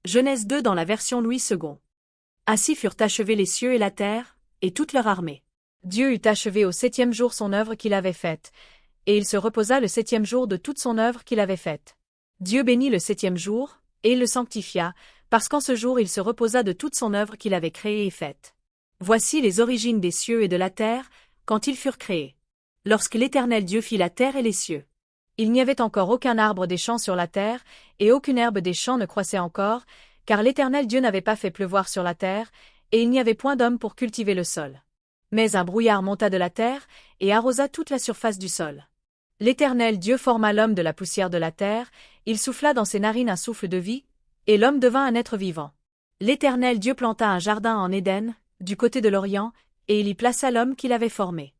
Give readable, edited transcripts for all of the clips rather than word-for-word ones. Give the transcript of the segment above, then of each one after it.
Genèse 2 dans la version Louis II. Ainsi furent achevés les cieux et la terre, et toute leur armée. Dieu eut achevé au 7e jour son œuvre qu'il avait faite, et il se reposa le 7e jour de toute son œuvre qu'il avait faite. Dieu bénit le 7e jour, et il le sanctifia, parce qu'en ce jour il se reposa de toute son œuvre qu'il avait créée et faite. Voici les origines des cieux et de la terre, quand ils furent créés. Lorsque l'Éternel Dieu fit la terre et les cieux. Il n'y avait encore aucun arbre des champs sur la terre, et aucune herbe des champs ne croissait encore, car l'Éternel Dieu n'avait pas fait pleuvoir sur la terre, et il n'y avait point d'homme pour cultiver le sol. Mais un brouillard monta de la terre, et arrosa toute la surface du sol. L'Éternel Dieu forma l'homme de la poussière de la terre, il souffla dans ses narines un souffle de vie, et l'homme devint un être vivant. L'Éternel Dieu planta un jardin en Éden, du côté de l'Orient, et il y plaça l'homme qu'il avait formé.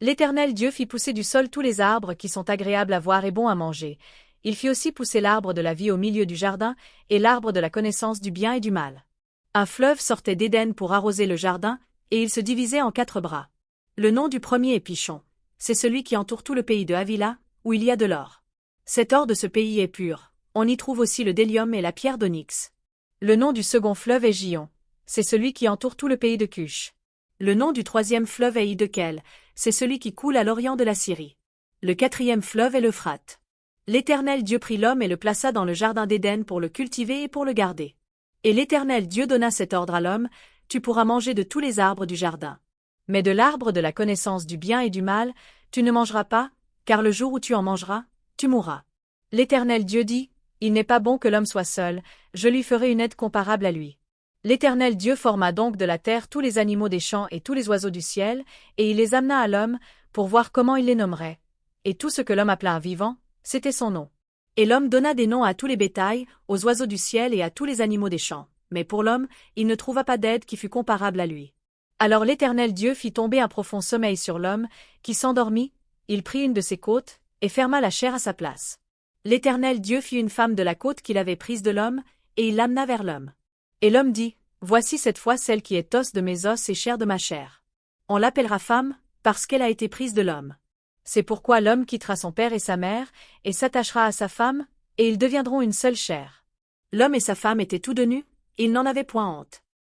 L'Éternel Dieu fit pousser du sol tous les arbres qui sont agréables à voir et bons à manger. Il fit aussi pousser l'arbre de la vie au milieu du jardin, et l'arbre de la connaissance du bien et du mal. Un fleuve sortait d'Éden pour arroser le jardin, et il se divisait en 4 bras. Le nom du premier est Pichon. C'est celui qui entoure tout le pays de Havila, où il y a de l'or. Cet or de ce pays est pur. On y trouve aussi le délium et la pierre d'onyx. Le nom du second fleuve est Gion. C'est celui qui entoure tout le pays de Cush. Le nom du 3e fleuve est Hiddekel. C'est celui qui coule à l'orient de la Syrie. Le 4e fleuve est l'Euphrate. L'Éternel Dieu prit l'homme et le plaça dans le jardin d'Éden pour le cultiver et pour le garder. Et l'Éternel Dieu donna cet ordre à l'homme, tu pourras manger de tous les arbres du jardin. Mais de l'arbre de la connaissance du bien et du mal, tu ne mangeras pas, car le jour où tu en mangeras, tu mourras. L'Éternel Dieu dit, il n'est pas bon que l'homme soit seul, je lui ferai une aide comparable à lui. L'Éternel Dieu forma donc de la terre tous les animaux des champs et tous les oiseaux du ciel, et il les amena à l'homme, pour voir comment il les nommerait. Et tout ce que l'homme appela un vivant, c'était son nom. Et l'homme donna des noms à tous les bétails, aux oiseaux du ciel et à tous les animaux des champs. Mais pour l'homme, il ne trouva pas d'aide qui fût comparable à lui. Alors l'Éternel Dieu fit tomber un profond sommeil sur l'homme, qui s'endormit, il prit une de ses côtes, et ferma la chair à sa place. L'Éternel Dieu fit une femme de la côte qu'il avait prise de l'homme, et il l'amena vers l'homme. Et l'homme dit, voici cette fois celle qui est os de mes os et chair de ma chair. On l'appellera femme, parce qu'elle a été prise de l'homme. C'est pourquoi l'homme quittera son père et sa mère, et s'attachera à sa femme, et ils deviendront une seule chair. L'homme et sa femme étaient tous deux nus, ils n'en avaient point honte.